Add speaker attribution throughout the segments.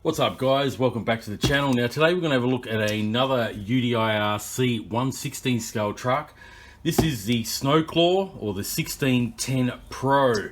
Speaker 1: What's up guys, welcome back to the channel. Now today we're going to have a look at another UDIRC 1/16 scale truck. This is the Snowclaw or the 1610 Pro,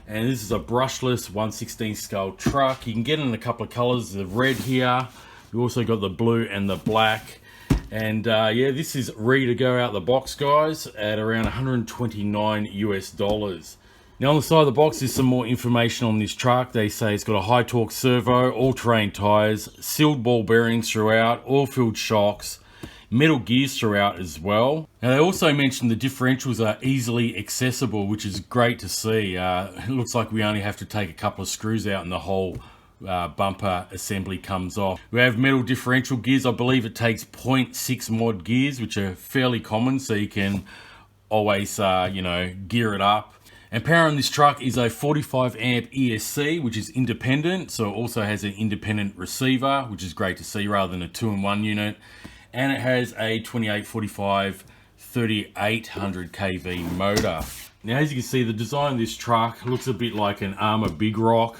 Speaker 1: and this is a brushless 1/16 scale truck. You can get it in a couple of colors, the red here, we also got the blue and the black. And yeah, this is ready to go out the box guys at around $129 US. Now on the side of the box is some more information on this truck. They say it's got a high torque servo, all-terrain tires, sealed ball bearings throughout, oil-filled shocks, metal gears throughout as well. Now they also mentioned the differentials are easily accessible, which is great to see. It looks like we only have to take a couple of screws out and the whole bumper assembly comes off. We have metal differential gears. I believe it takes 0.6 mod gears, which are fairly common, so you can always gear it up. And power on this truck is a 45 amp ESC, which is independent, so it also has an independent receiver, which is great to see rather than a 2-in-1 unit. And it has a 2845 3800 kV motor. Now as you can see, the design of this truck looks a bit like an Arrma Big Rock,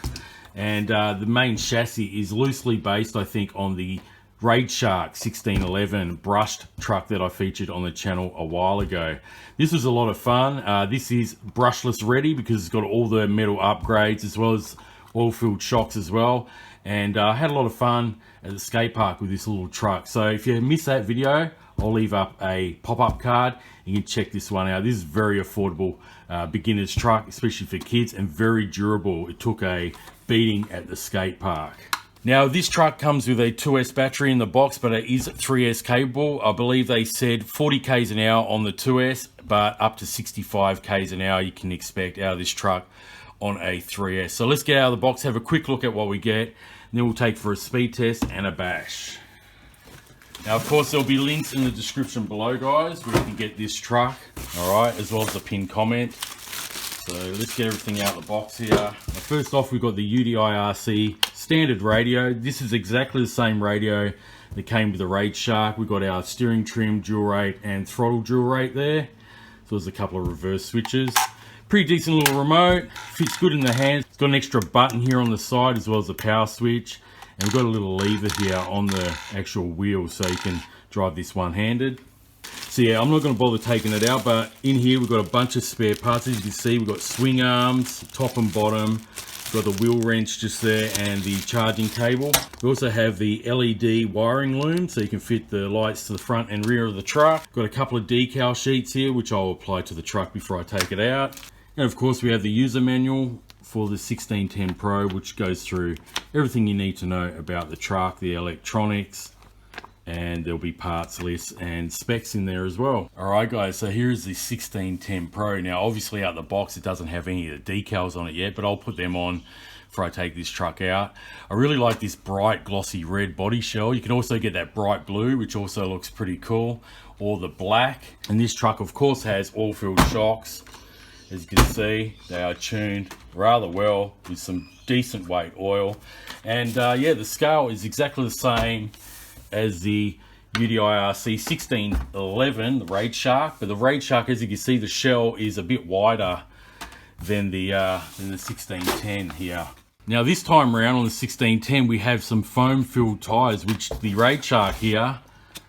Speaker 1: and the main chassis is loosely based, I think, on the rageshark 1611 brushed truck that I featured on the channel a while ago. This was a lot of fun. This is brushless ready because it's got all the metal upgrades as well as oil-filled shocks as well. And I had a lot of fun at the skate park with this little truck. So if you missed that video, I'll leave up a pop-up card. You can check this one out. This is very affordable beginner's truck, especially for kids, and very durable. It took a beating at the skate park. Now this truck comes with a 2S battery in the box, but it is 3S capable. I believe they said 40 k's an hour on the 2S, but up to 65 k's an hour you can expect out of this truck on a 3S. So let's get out of the box, have a quick look at what we get, and then we'll take for a speed test and a bash. Now of course there'll be links in the description below guys where you can get this truck, alright, as well as a pinned comment. So let's get everything out of the box here. Now, first off, we've got the UDIRC standard radio. This is exactly the same radio that came with the rageshark. We've got our steering trim, dual rate, and throttle dual rate there. So there's a couple of reverse switches. Pretty decent little remote, fits good in the hands. It's got an extra button here on the side as well as a power switch. And we've got a little lever here on the actual wheel so you can drive this one-handed. So yeah, I'm not going to bother taking it out, but in here we've got a bunch of spare parts. As you can see, we've got swing arms, top and bottom. We've got the wheel wrench just there and the charging cable. We also have the LED wiring loom, so you can fit the lights to the front and rear of the truck. Got a couple of decal sheets here, which I'll apply to the truck before I take it out. And of course we have the user manual for the 1610 Pro, which goes through everything you need to know about the truck, the electronics, and there'll be parts lists and specs in there as well. Alright guys, so here's the 1610 Pro. Now obviously out the box it doesn't have any of the decals on it yet, but I'll put them on before I take this truck out. I really like this bright glossy red body shell. You can also get that bright blue, which also looks pretty cool, or the black. And this truck of course has oil-filled shocks. As you can see, they are tuned rather well with some decent weight oil. And yeah, the scale is exactly the same as the UDIRC 1611, the rageshark, but the rageshark, as you can see, the shell is a bit wider than the 1610 here. Now this time around on the 1610 we have some foam filled tires, which the rageshark here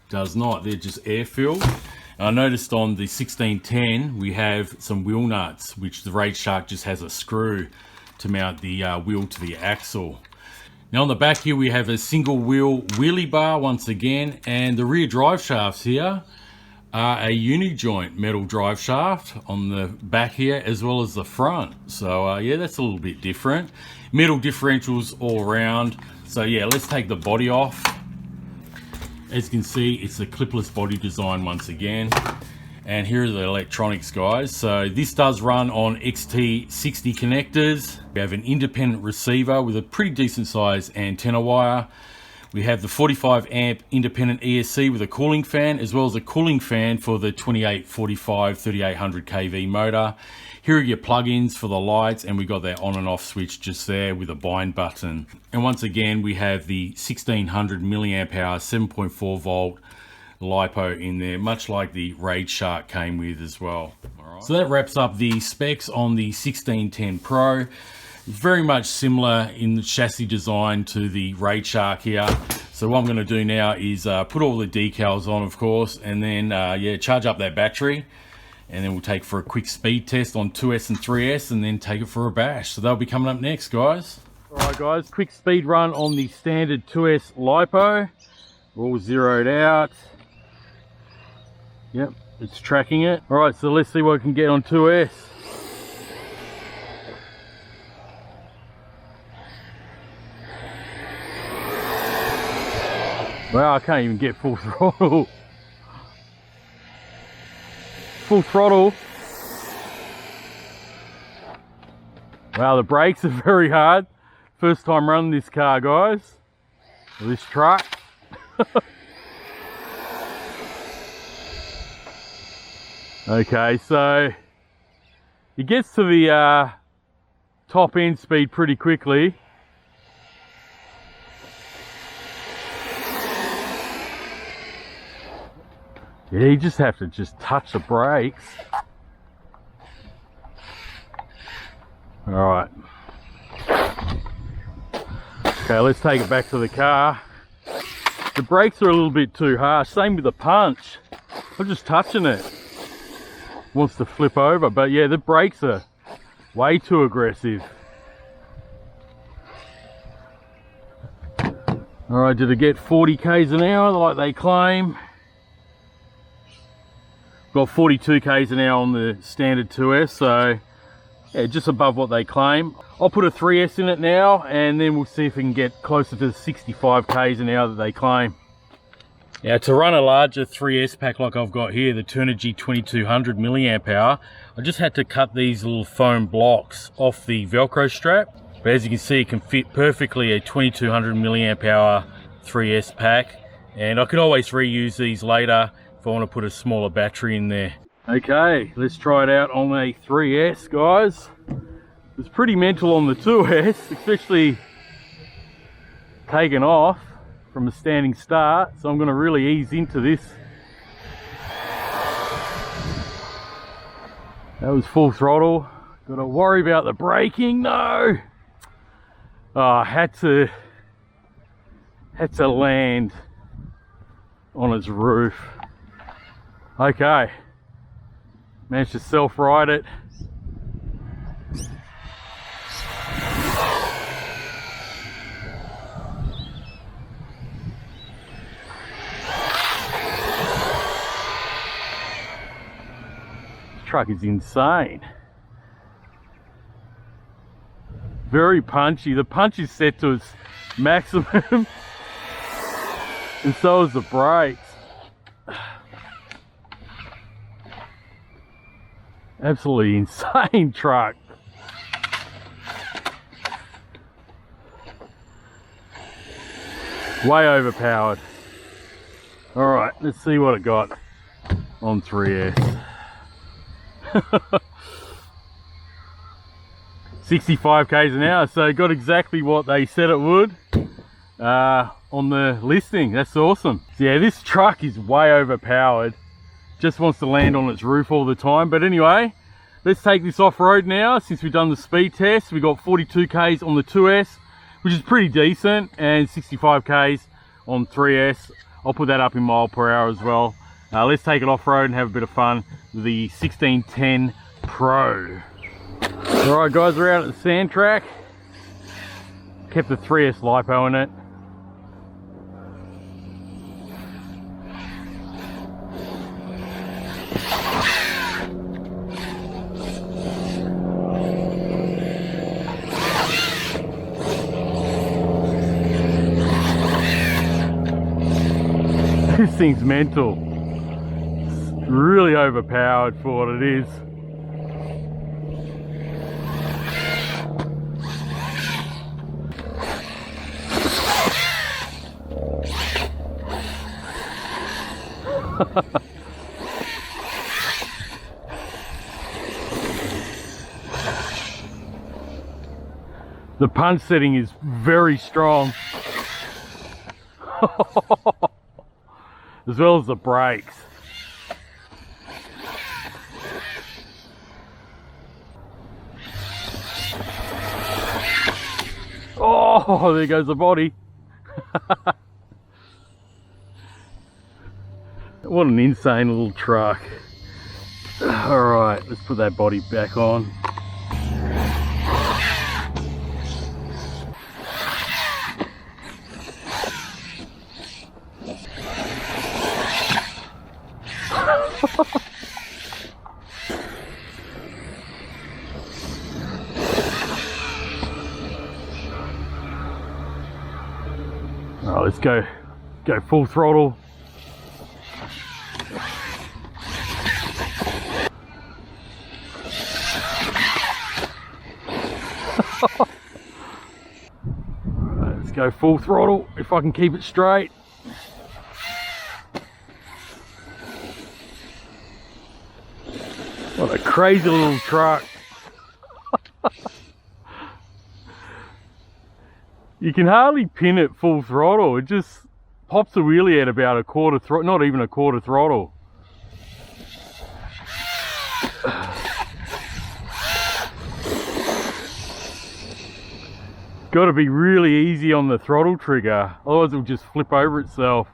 Speaker 1: does not. They're just air filled. And I noticed on the 1610 we have some wheel nuts, which the rageshark just has a screw to mount the wheel to the axle. Now on the back here we have a single wheel wheelie bar once again, and the rear drive shafts here are a uni joint metal drive shaft on the back here as well as the front. So yeah, that's a little bit different. Metal differentials all around. So yeah, let's take the body off. As you can see, it's a clipless body design once again. And here are the electronics guys. So this does run on XT60 connectors. We have an independent receiver with a pretty decent size antenna wire. We have the 45 amp independent ESC with a cooling fan, as well as a cooling fan for the 2845 3800 kV motor. Here are your plugins for the lights, and we got that on and off switch just there with a bind button. And once again, we have the 1600 milliamp hour 7.4 volt LiPo in there, much like the rageshark came with as well. All right. So that wraps up the specs on the 1610 Pro. very much similar in the chassis design to the rageshark here. So what I'm going to do now is put all the decals on, of course, and then yeah, charge up that battery, and then we'll take for a quick speed test on 2S and 3S, and then take it for a bash. So they'll be coming up next, guys. Alright guys, quick speed run on the standard 2S LiPo. All zeroed out. Yep, it's tracking it. Alright, so let's see what we can get on 2S. Wow, I can't even get full throttle. Full throttle. Wow, the brakes are very hard. First time running this car, guys. Or this truck. Okay, so it gets to the top end speed pretty quickly. Yeah, you just have to touch the brakes. All right. Okay, let's take it back to the car. The brakes are a little bit too harsh. Same with the punch. I'm just touching it. Wants to flip over, but yeah, the brakes are way too aggressive. All right, did it get 40 k's an hour like they claim? Got 42 k's an hour on the standard 2S, so yeah, just above what they claim. I'll put a 3S in it now, and then we'll see if we can get closer to the 65 k's an hour that they claim. Now, to run a larger 3S pack like I've got here, the Turnigy 2200 milliamp hour, I just had to cut these little foam blocks off the Velcro strap. But as you can see, it can fit perfectly a 2200 milliamp hour 3S pack, and I can always reuse these later if I want to put a smaller battery in there. Okay, let's try it out on a 3S, guys. It's pretty mental on the 2S, especially taking off from a standing start, so I'm going to really ease into this. That was full throttle. Got to worry about the braking. No! Oh, I had to land on its roof. Okay, managed to self-ride it. Truck is insane. Very punchy. The punch is set to its maximum, and so is the brakes. Absolutely insane truck. Way overpowered. All right, let's see what it got on 3S. 65 k's an hour, so it got exactly what they said it would on the listing. That's awesome. So yeah, this truck is way overpowered. Just wants to land on its roof all the time. But anyway, let's take this off-road now. Since we've done the speed test, we got 42 k's on the 2S, which is pretty decent, and 65 k's on 3S. I'll put that up in mile per hour as well. Let's take it off-road and have a bit of fun with the 1610 Pro. Alright guys, we're out at the sand track. Kept the 3S LiPo in it. This thing's mental. It's really overpowered for what it is. The punch setting is very strong. As well as the brakes. Oh, there goes the body. What an insane little truck. Alright, let's put that body back on. Alright, let's go full throttle. Alright, let's go full throttle if I can keep it straight. What a crazy little truck. You can hardly pin it full throttle. It just pops a wheelie at about a quarter throttle, not even a quarter throttle. Got to be really easy on the throttle trigger, otherwise it'll just flip over itself.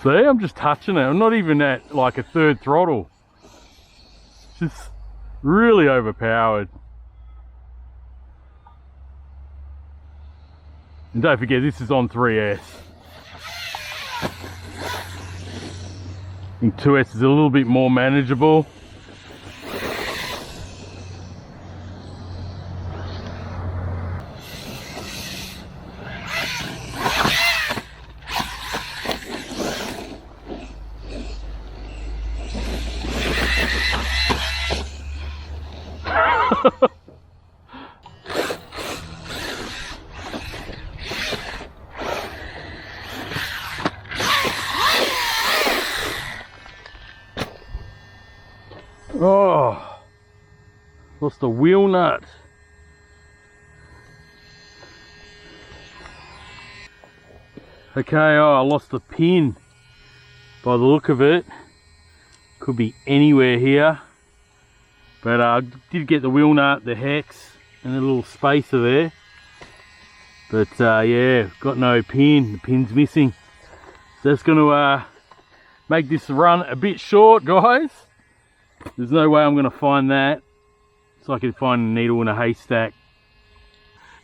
Speaker 1: See, I'm just touching it. I'm not even at like a third throttle. It's just really overpowered. And don't forget, this is on 3S. I think 2S is a little bit more manageable. Oh, lost the wheel nut. Okay, oh, I lost the pin by the look of it. Could be anywhere here. But I did get the wheel nut, the hex, and a little spacer there. But yeah, got no pin. The pin's missing. So that's going to make this run a bit short, guys. There's no way I'm going to find that. It's like I could find a needle in a haystack.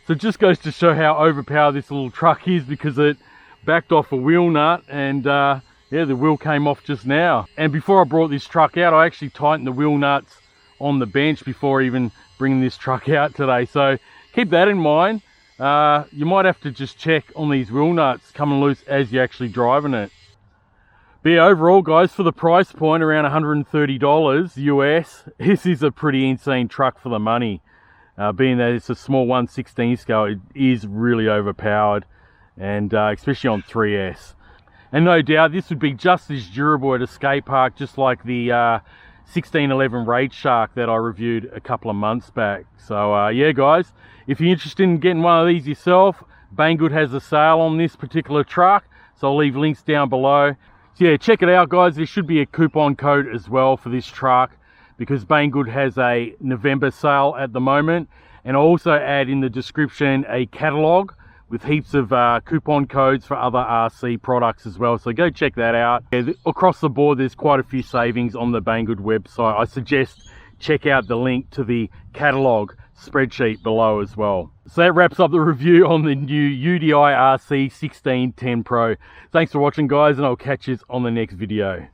Speaker 1: So it just goes to show how overpowered this little truck is, because it backed off a wheel nut and yeah, the wheel came off just now. And before I brought this truck out, I actually tightened the wheel nuts on the bench before even bringing this truck out today. So keep that in mind. You might have to just check on these wheel nuts coming loose as you're actually driving it. But yeah, overall guys, for the price point around $130 US, this is a pretty insane truck for the money. Being that it's a small 1/16 scale, it is really overpowered, and especially on 3S. And no doubt this would be just as durable at a skate park, just like the 1611 rageshark that I reviewed a couple of months back. So yeah guys, if you're interested in getting one of these yourself, Banggood has a sale on this particular truck, so I'll leave links down below. So yeah, check it out guys. There should be a coupon code as well for this truck, because Banggood has a November sale at the moment. And I'll also add in the description a catalogue with heaps of coupon codes for other RC products as well, so go check that out. Yeah, across the board there's quite a few savings on the Banggood website. I suggest check out the link to the catalogue spreadsheet below as well. So that wraps up the review on the new UDIRC 1610 Pro. Thanks for watching guys, and I'll catch you on the next video.